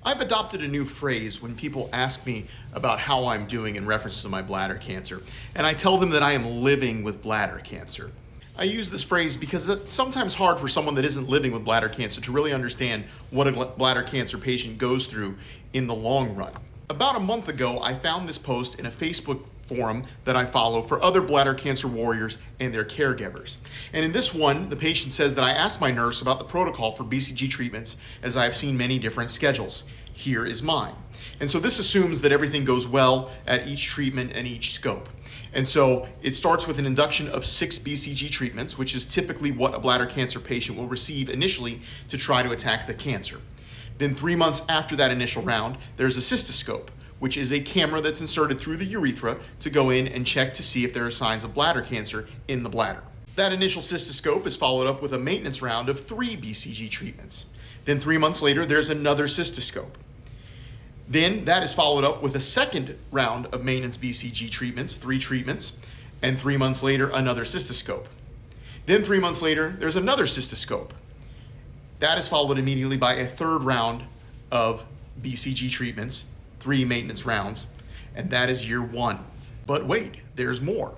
I've adopted a new phrase when people ask me about how I'm doing in reference to my bladder cancer, and I tell them that I am living with bladder cancer. I use this phrase because it's sometimes hard for someone that isn't living with bladder cancer to really understand what a bladder cancer patient goes through in the long run. About a month ago, I found this post in a Facebook forum that I follow for other bladder cancer warriors and their caregivers. And in this one, the patient says that I asked my nurse about the protocol for BCG treatments as I have seen many different schedules. Here is mine. And so this assumes that everything goes well at each treatment and each scope. And so it starts with an induction of 6 BCG treatments, which is typically what a bladder cancer patient will receive initially to try to attack the cancer. Then 3 months after that initial round, there's a cystoscope, which is a camera that's inserted through the urethra to go in and check to see if there are signs of bladder cancer in the bladder. That initial cystoscope is followed up with a maintenance round of 3 BCG treatments. Then 3 months later, there's another cystoscope. Then that is followed up with a second round of maintenance BCG treatments, 3 treatments, and 3 months later, another cystoscope. Then 3 months later, there's another cystoscope. That is followed immediately by a third round of BCG treatments, 3 maintenance rounds, and that is year 1. But wait, there's more.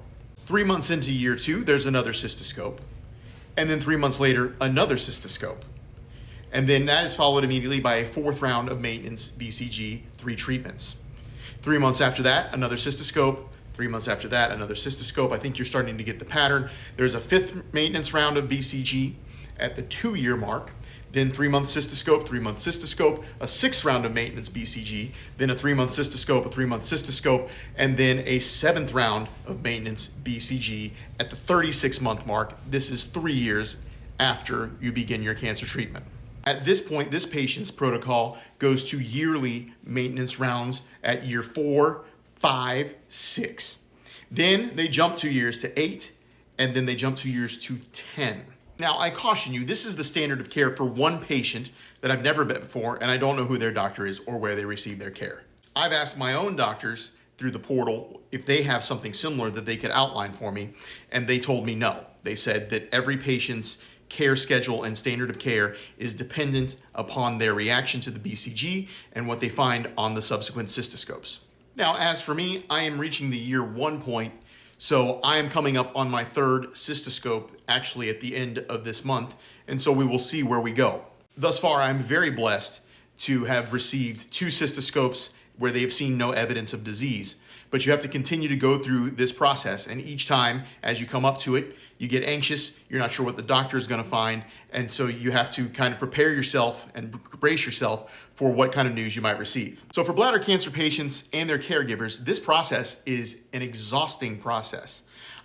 3 months into year 2, there's another cystoscope, and then 3 months later, another cystoscope. And then that is followed immediately by a 4th round of maintenance BCG, 3 treatments. 3 months after that, another cystoscope. 3 months after that, another cystoscope. I think you're starting to get the pattern. There's a 5th maintenance round of BCG at the 2-year mark. Then 3-month cystoscope, 3-month cystoscope, a 6th round of maintenance BCG, then a 3-month cystoscope, a 3-month cystoscope, and then a 7th round of maintenance BCG at the 36-month mark. This is 3 years after you begin your cancer treatment. At this point, this patient's protocol goes to yearly maintenance rounds at year 4, 5, 6. Then they jump 2 years to 8, and then they jump 2 years to 10. Now, I caution you, this is the standard of care for one patient that I've never met before, and I don't know who their doctor is or where they receive their care. I've asked my own doctors through the portal if they have something similar that they could outline for me, and they told me no. They said that every patient's care schedule and standard of care is dependent upon their reaction to the BCG and what they find on the subsequent cystoscopes. Now, as for me, I am reaching the year 1 point, so I am coming up on my 3rd cystoscope actually at the end of this month, and so we will see where we go. Thus far, I'm very blessed to have received 2 cystoscopes where they have seen no evidence of disease. But you have to continue to go through this process, and each time as you come up to it, you get anxious, you're not sure what the doctor is going to find, and so you have to kind of prepare yourself and brace yourself for what kind of news you might receive. So for bladder cancer patients and their caregivers, this process is an exhausting process.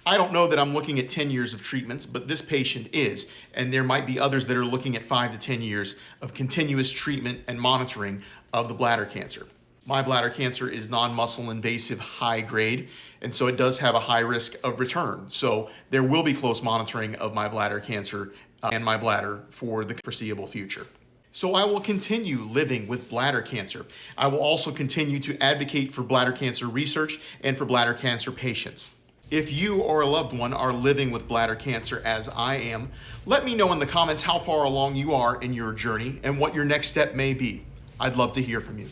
I don't know that I'm looking at 10 years of treatments, but this patient is, and there might be others that are looking at 5 to 10 years of continuous treatment and monitoring of the bladder cancer. My bladder cancer is non-muscle invasive high grade, and so it does have a high risk of return. So there will be close monitoring of my bladder cancer and my bladder for the foreseeable future. So I will continue living with bladder cancer. I will also continue to advocate for bladder cancer research and for bladder cancer patients. If you or a loved one are living with bladder cancer as I am, let me know in the comments how far along you are in your journey and what your next step may be. I'd love to hear from you.